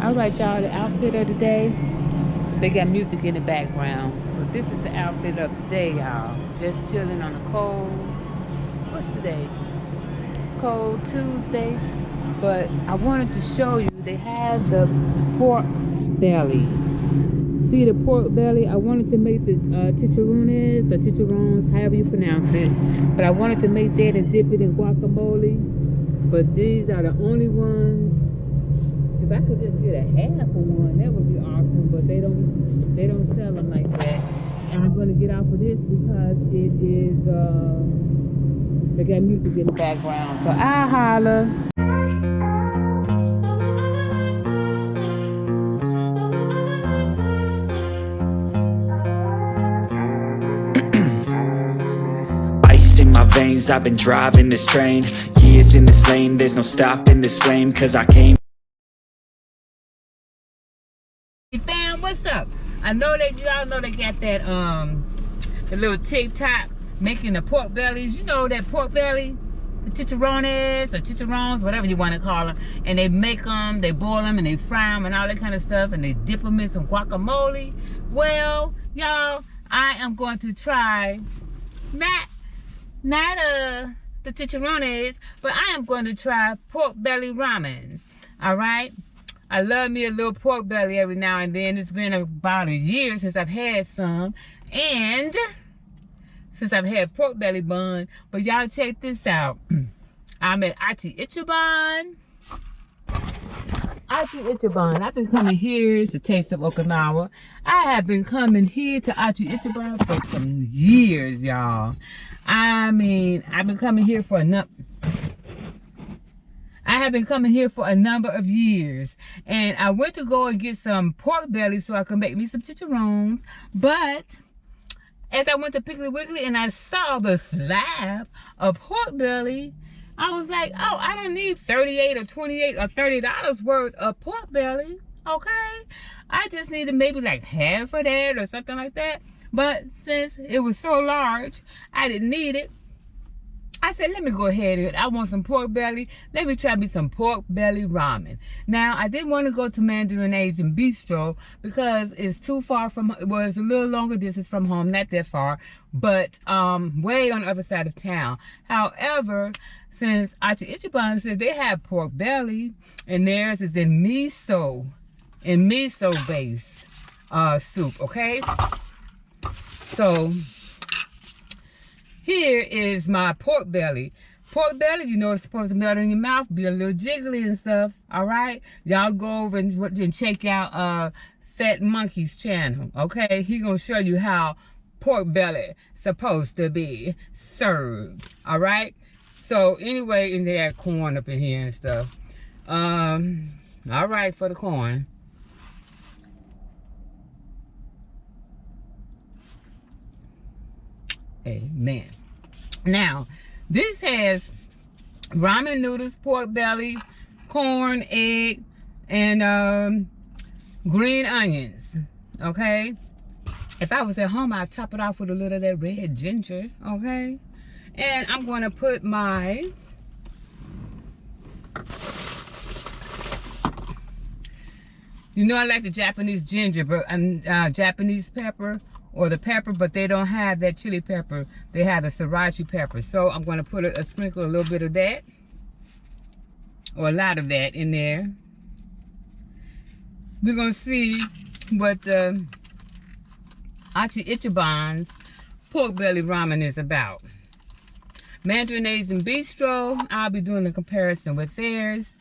Alright, y'all, the outfit of the day. They got music in the background. But this is the outfit of the day, y'all. Just chilling on a cold, what's today? Cold Tuesday. But I wanted to show you, they have the pork belly. See the pork belly? I wanted to make the chicharrones or chicharrones, however you pronounce it. But I wanted to make that and dip it in guacamole. But these are the only ones. If I could just get a half of one, that would be awesome. But they don't sell them like that. And I'm gonna get off of this because it is they got music in the background. So I holla. Ice in my veins, I've been driving this train. Years in this lane, there's no stopping this flame. Cause I came. Hey fam, what's up? I know that y'all know they got that the little TikTok making the pork bellies. You know that pork belly, the chicharrones or chicharrones, whatever you want to call them. And they make them, they boil them, and they fry them and all that kind of stuff, and they dip them in some guacamole. Well, y'all, I am going to try not the chicharrones, but I am going to try pork belly ramen. All right. I love me a little pork belly every now and then. It's been about a year since I've had some. And since I've had pork belly bun. But y'all check this out. I'm at ICHIBAN. ICHIBAN. I've been coming here. It's the taste of Okinawa. I have been coming here to ICHIBAN for some years, y'all. I mean, I've been coming here for I have been coming here for a number of years. And I went to go and get some pork belly so I could make me some chicharrones. But as I went to Piggly Wiggly and I saw the slab of pork belly, I was like, oh, I don't need 38 or 28 or $30 worth of pork belly. Okay? I just needed maybe like half of that or something like that. But since it was so large, I didn't need it. I said, let me go ahead and I want some pork belly. Let me try me some pork belly ramen. Now, I didn't want to go to Mandarin Asian Bistro because it's too far from, well, it's a little longer distance from home, not that far, but way on the other side of town. However, since ICHIBAN said they have pork belly, and theirs is in miso base soup, okay? So here is my pork belly. Pork belly, you know, it's supposed to melt in your mouth, be a little jiggly and stuff. All right, y'all go over and check out Fat Monkey's channel. Okay, he gonna show you how pork belly supposed to be served. All right. So anyway, and they had corn up in here and stuff. All right, for the corn. Amen. Now, this has ramen noodles, pork belly, corn, egg, and green onions. Okay? If I was at home, I'd top it off with a little of that red ginger. Okay? And I'm going to put my I like the Japanese ginger, but Japanese pepper. Or the pepper, but they don't have that chili pepper. They have the sriracha pepper. So I'm going to put a sprinkle a little bit of that, or a lot of that in there. We're going to see what ICHIBAN's pork belly ramen is about. Mandarin Asian Bistro, I'll be doing a comparison with theirs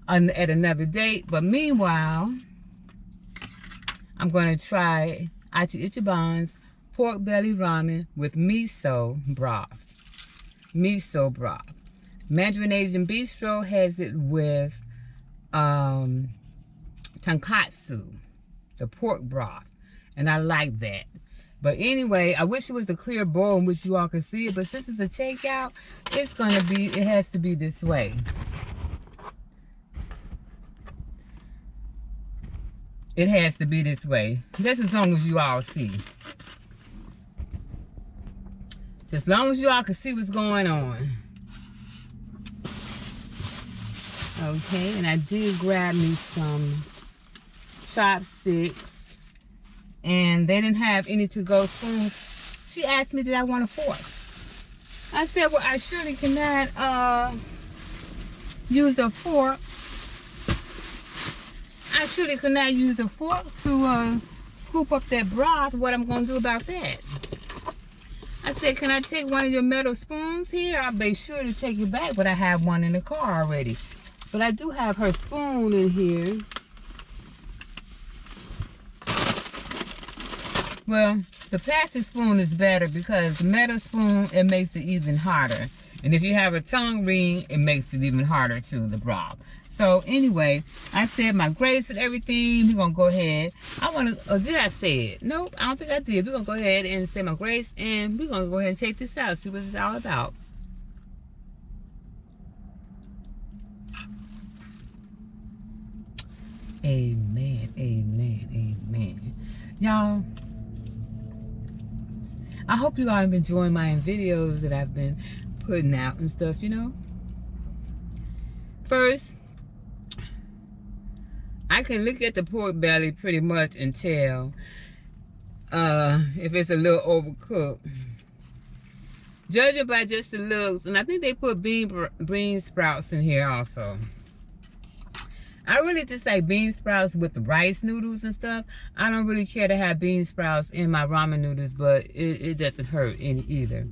at another date. But meanwhile, I'm going to try ICHIBAN's pork belly ramen with miso broth. Miso broth. Mandarin Asian Bistro has it with tonkatsu, the pork broth, and I like that. But anyway, I wish it was a clear bowl in which you all could see it, but since it's a takeout, it has to be this way. It has to be this way. Just as long as you all see. Just as long as you all can see what's going on. Okay, and I did grab me some chopsticks, and they didn't have any to-go spoons. She asked me, did I want a fork? I said, well, I surely cannot use a fork. I surely cannot use a fork to scoop up that broth. What I'm going to do about that? I said, can I take one of your metal spoons here? I'll be sure to take it back, but I have one in the car already. But I do have her spoon in here. Well, the plastic spoon is better because the metal spoon, it makes it even harder. And if you have a tongue ring, it makes it even harder too, the broth. So anyway, I said my grace and everything. We're going to go ahead. I want to, did I say it? Nope, I don't think I did. We're going to go ahead and say my grace, and we're going to go ahead and check this out, see what it's all about. Amen, amen, amen. Y'all, I hope you all have been enjoying my videos that I've been putting out and stuff, you know. First, I can look at the pork belly pretty much and tell if it's a little overcooked. Judging by just the looks, and I think they put bean sprouts in here also. I really just like bean sprouts with the rice noodles and stuff. I don't really care to have bean sprouts in my ramen noodles, but it doesn't hurt any either.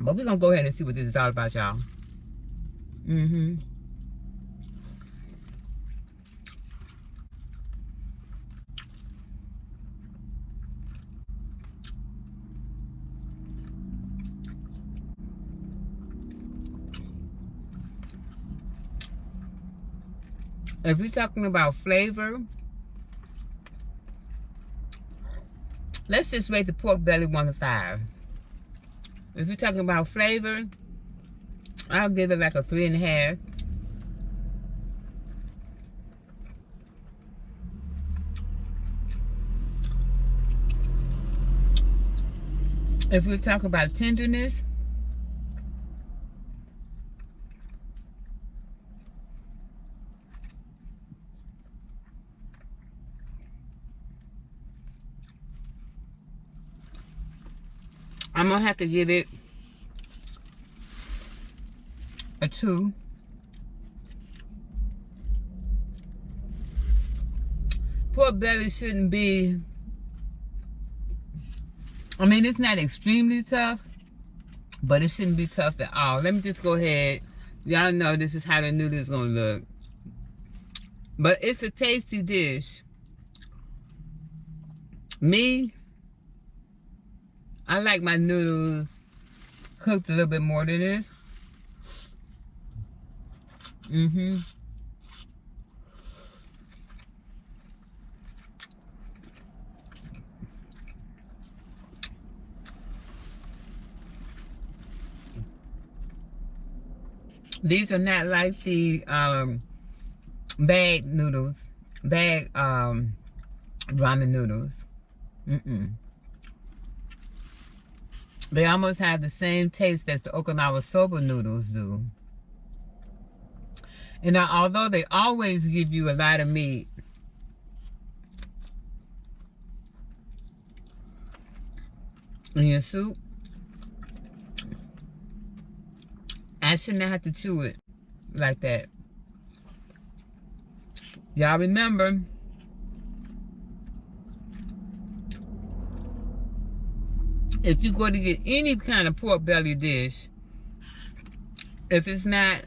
But we're going to go ahead and see what this is all about, y'all. If you're talking about flavor, let's just rate the pork belly 1 to 5. If you're talking about flavor, I'll give it like a 3.5. If we're talking about tenderness, I'm gonna have to give it a 2. Pork belly shouldn't be, I mean, it's not extremely tough, but it shouldn't be tough at all. Let me just go ahead. Y'all know this is how the noodle is gonna look. But it's a tasty dish. Me, I like my noodles cooked a little bit more than this. These are not like the bag noodles, ramen noodles. They almost have the same taste as the Okinawa soba noodles do. And now, although they always give you a lot of meat, in your soup, I shouldn't have to chew it like that. Y'all remember, if you go to get any kind of pork belly dish, if it's not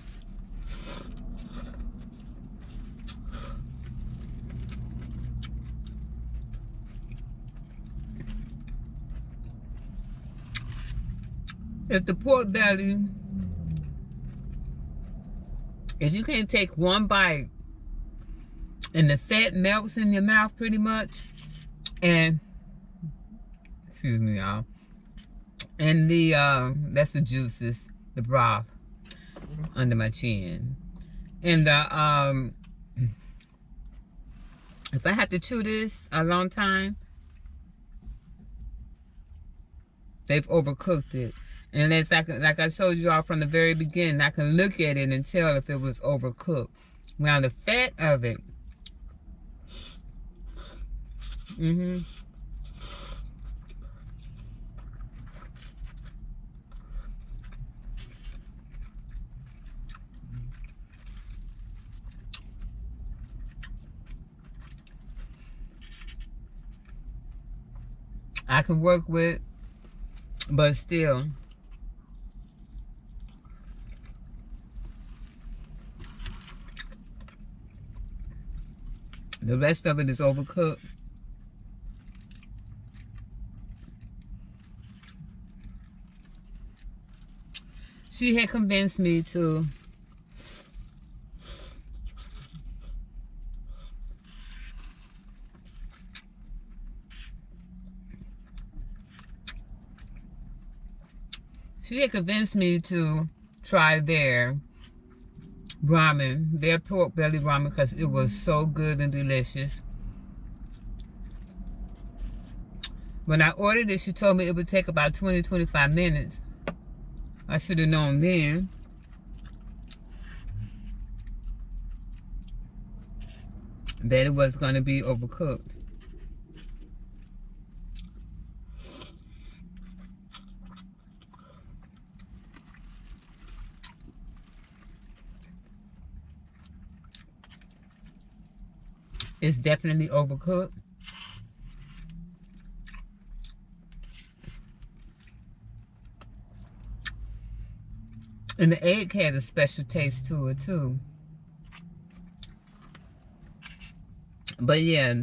if the pork belly, if you can't take one bite and the fat melts in your mouth pretty much, and excuse me, y'all, and the that's the juices, the broth under my chin, and the if I have to chew this a long time, they've overcooked it. And it's like I showed you all from the very beginning, I can look at it and tell if it was overcooked. Now the fat of it, I can work with, but still, the rest of it is overcooked. She had convinced me to try their ramen, their pork belly ramen, because it was so good and delicious. When I ordered it, she told me it would take about 20-25 minutes. I should have known then. That it was going to be overcooked. It's definitely overcooked. And the egg has a special taste to it too. But yeah,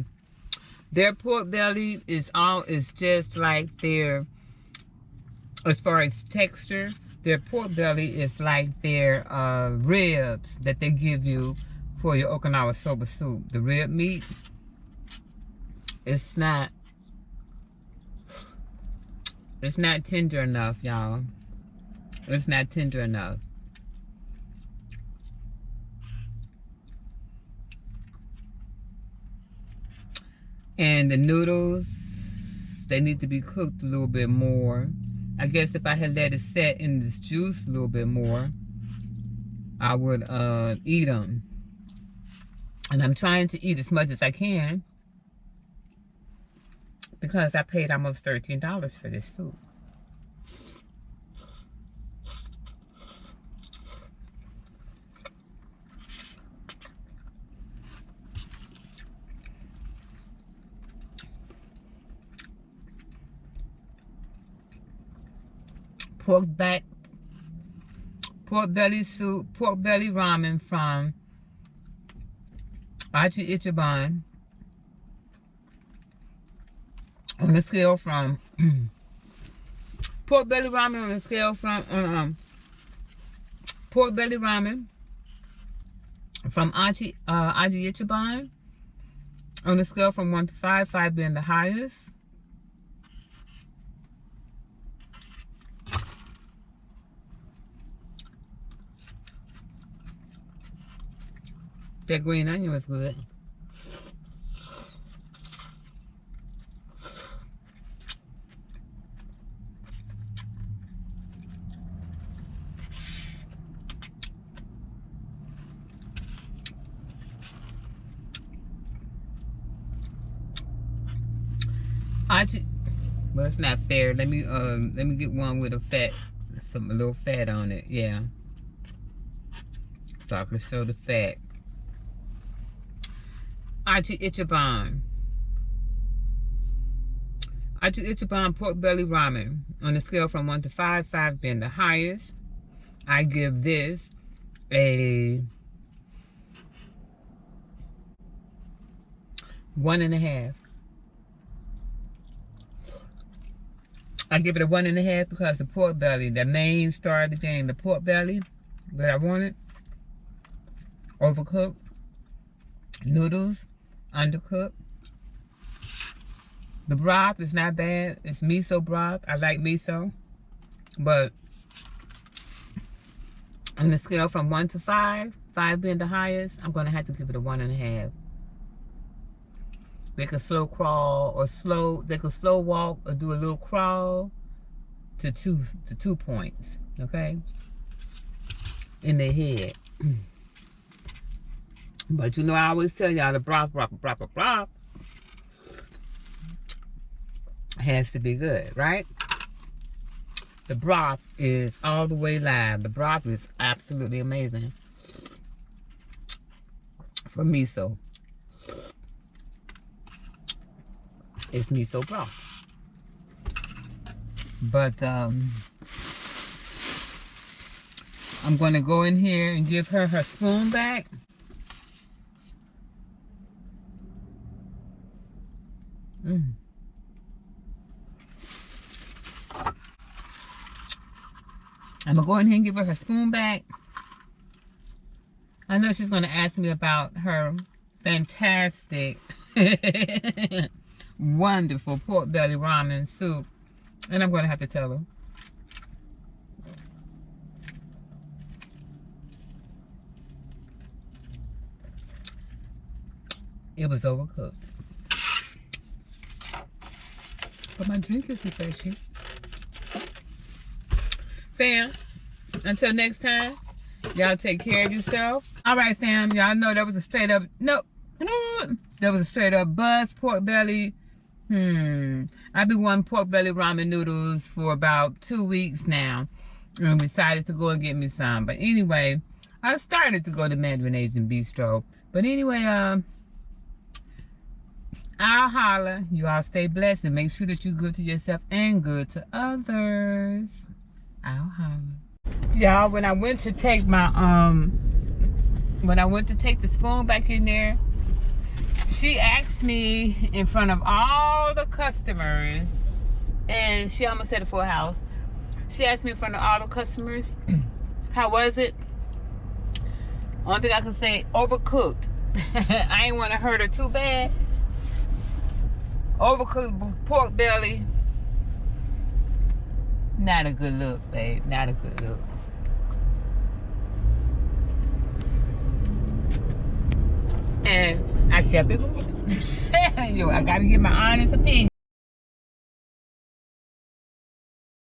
their pork belly is just like their, as far as texture, their pork belly is like their ribs that they give you for your Okinawa soba soup. The rib meat, it's not tender enough, y'all. It's not tender enough. And the noodles, they need to be cooked a little bit more. I guess if I had let it set in this juice a little bit more, I would eat them. And I'm trying to eat as much as I can because I paid almost $13 for this soup. Pork belly soup, pork belly ramen from ICHIBAN. On the scale from pork belly ramen on the scale from pork belly ramen from ICHIBAN on the scale from 1 to 5, 5 being the highest. That green onion was good. Well, it's not fair. Let me get one with a little fat on it. Yeah, so I can show the fat. ICHIBAN pork belly ramen on a scale from 1 to 5, 5 being the highest. I give this a 1.5. I give it a 1.5 because the pork belly, the main star of the game, the pork belly that I wanted, overcooked. Noodles, undercooked. The broth is not bad. It's miso broth. I like miso. But on the scale from 1 to 5, 5 being the highest, I'm going to have to give it a 1.5. They could slow crawl or they could slow walk or do a little crawl to 2 points, okay? In their head. But you know, I always tell y'all the broth. has to be good, right? The broth is all the way live. The broth is absolutely amazing for miso. It's miso broth. But I'm going to go in here and give her her spoon back. I'm going to go in here and give her her spoon back. I know she's going to ask me about her fantastic, wonderful pork belly ramen soup. And I'm going to have to tell her. It was overcooked. But my drink is refreshing. Fam, until next time, y'all take care of yourself. All right, fam, y'all know that was a straight up, nope. That was a straight up buzz pork belly. I've been wanting pork belly ramen noodles for about 2 weeks now. And decided to go and get me some. But anyway, I started to go to Mandarin Asian Bistro. But anyway, I'll holler. You all stay blessed and make sure that you're good to yourself and good to others. I'll holler. Y'all, when I went to take my the spoon back in there, she asked me in front of all the customers, and she almost said it for a house. She asked me in front of all the customers, how was it? Only thing I can say, overcooked. I ain't want to hurt her too bad. Overcooked pork belly. Not a good look, babe. Not a good look. And I kept it moving. Yo, I gotta give my honest opinion.